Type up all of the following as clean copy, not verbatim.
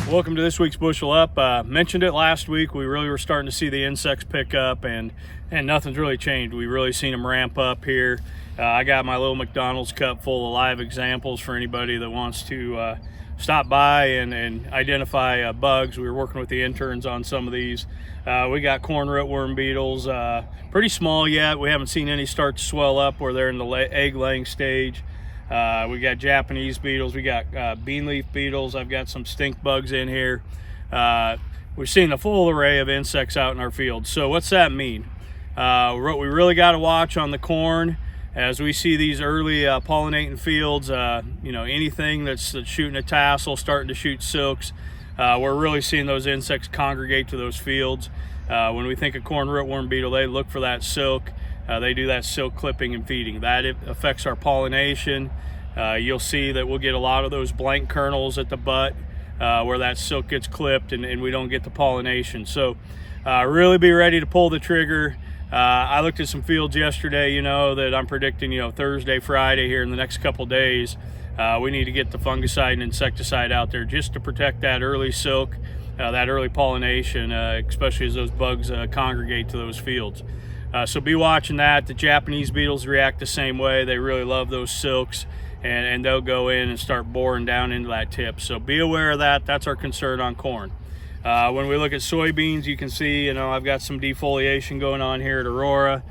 Welcome to this week's Bushel Up. Mentioned it last week. We really were starting to see the insects pick up, and nothing's really changed. We've really seen them ramp up here. I got my little McDonald's cup full of live examples for anybody that wants to stop by and identify bugs. We were working with the interns on some of these. We got corn rootworm beetles, pretty small yet. We haven't seen any start to swell up where they're in the egg laying stage. We got Japanese beetles, we got bean leaf beetles. I've got some stink bugs in here. We're seeing a full array of insects out in our field. So what's that mean? What we really got to watch on the corn as we see these early pollinating fields, anything that's shooting a tassel, starting to shoot silks, we're really seeing those insects congregate to those fields. When we think of corn rootworm beetle, they look for that silk. They do that silk clipping and feeding. That affects our pollination. You'll see that we'll get a lot of those blank kernels at the butt where that silk gets clipped and we don't get the pollination. So really be ready to pull the trigger. I looked at some fields yesterday, that I'm predicting, Thursday, Friday here in the next couple days. We need to get the fungicide and insecticide out there just to protect that early silk, that early pollination, especially as those bugs congregate to those fields. So be watching that. The Japanese beetles react the same way. They really love those silks, and they'll go in and start boring down into that tip. So be aware of that. That's our concern on corn. When we look at soybeans, you can see, I've got some defoliation going on here at Aurora.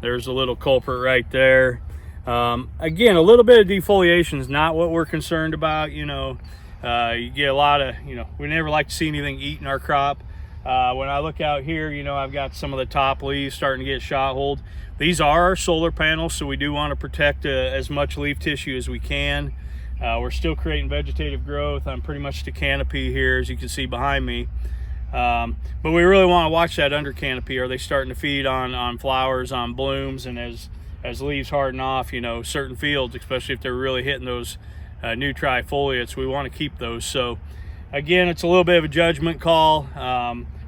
There's a little culprit right there. Again, a little bit of defoliation is not what we're concerned about. You get a lot of, we never like to see anything eating our crop. When I look out here, I've got some of the top leaves starting to get shot holed. These are our solar panels, so we do want to protect as much leaf tissue as we can. We're still creating vegetative growth on pretty much the canopy here, as you can see behind me. But we really want to watch that under canopy. Are they starting to feed on flowers, on blooms? And as leaves harden off, certain fields, especially if they're really hitting those new trifoliates, we want to keep those. So again, it's a little bit of a judgment call.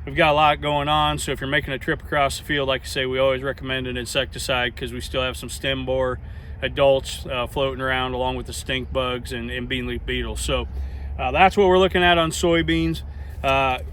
We've got a lot going on, so if you're making a trip across the field, like I say, we always recommend an insecticide because we still have some stem borer adults floating around along with the stink bugs and bean leaf beetles. So that's what we're looking at on soybeans.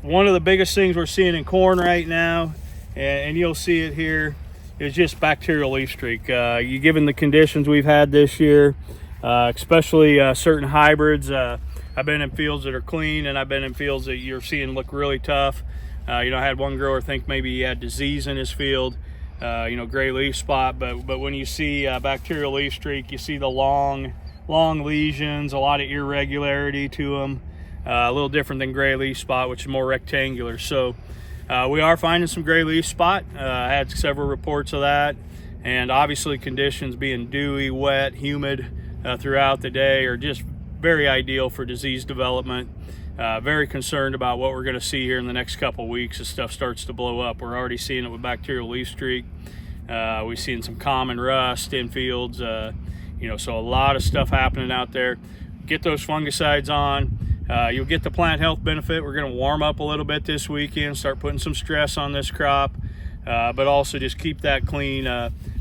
One of the biggest things we're seeing in corn right now, and you'll see it here, is just bacterial leaf streak. Given the conditions we've had this year, especially certain hybrids, I've been in fields that are clean, and I've been in fields that you're seeing look really tough. I had one grower think maybe he had disease in his field, gray leaf spot, but when you see bacterial leaf streak, you see the long lesions, a lot of irregularity to them, a little different than gray leaf spot, which is more rectangular. So we are finding some gray leaf spot. I had several reports of that, and obviously conditions being dewy, wet, humid throughout the day are just very ideal for disease development. Very concerned about what we're going to see here in the next couple weeks as stuff starts to blow up. We're already seeing it with bacterial leaf streak. We've seen some common rust in fields, so a lot of stuff happening out there. Get those fungicides on. You'll get the plant health benefit. We're going to warm up a little bit this weekend, start putting some stress on this crop, but also just keep that clean.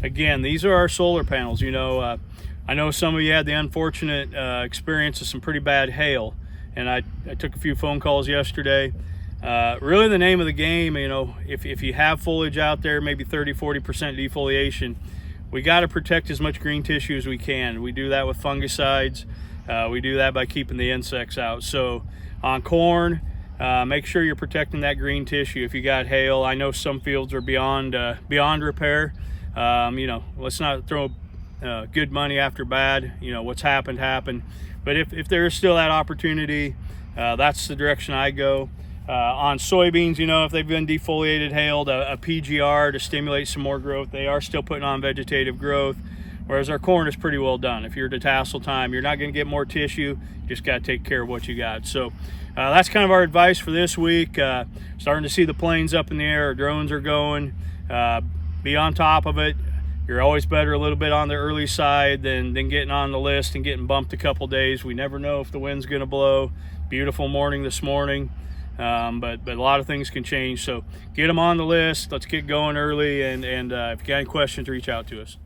Again, these are our solar panels. I know some of you had the unfortunate experience of some pretty bad hail, and I took a few phone calls yesterday. Really the name of the game, if you have foliage out there, maybe 30-40% defoliation, we got to protect as much green tissue as we can. We do that with fungicides. We do that by keeping the insects out. So on corn, make sure you're protecting that green tissue. If you got hail, I know some fields are beyond repair. Let's not throw good money after bad. What's happened. But if there is still that opportunity, that's the direction I go. On soybeans, if they've been defoliated, hailed, a PGR to stimulate some more growth, they are still putting on vegetative growth, whereas our corn is pretty well done. If you're to tassel time, you're not going to get more tissue. You just got to take care of what you got. So that's kind of our advice for this week. Starting to see the planes up in the air, drones are going. Be on top of it. You're always better a little bit on the early side than getting on the list and getting bumped a couple days. We never know if the wind's going to blow. Beautiful morning this morning, but a lot of things can change. So get them on the list. Let's get going early, and if you got any questions, reach out to us.